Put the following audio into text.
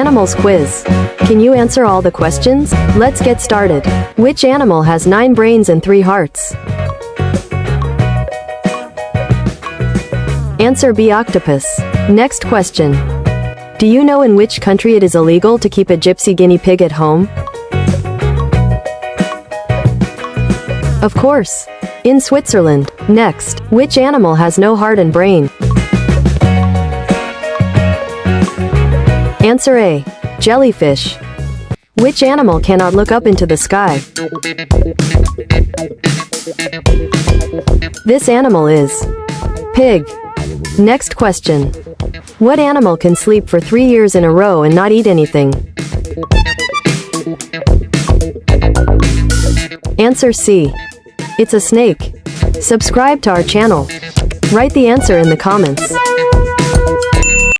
Animals quiz. Can you answer all the questions? Let's get started. Which animal has 9 brains and 3 hearts? Answer B. Octopus. Next question. Do you know in which country it is illegal to keep a gypsy guinea pig at home? Of course. In Switzerland. Next. Which animal has no heart and brain? Answer A. Jellyfish. Which animal cannot look up into the sky? This animal is pig. Next question. What animal can sleep for 3 years in a row and not eat anything? Answer C. It's a snake. Subscribe to our channel. Write the answer in the comments.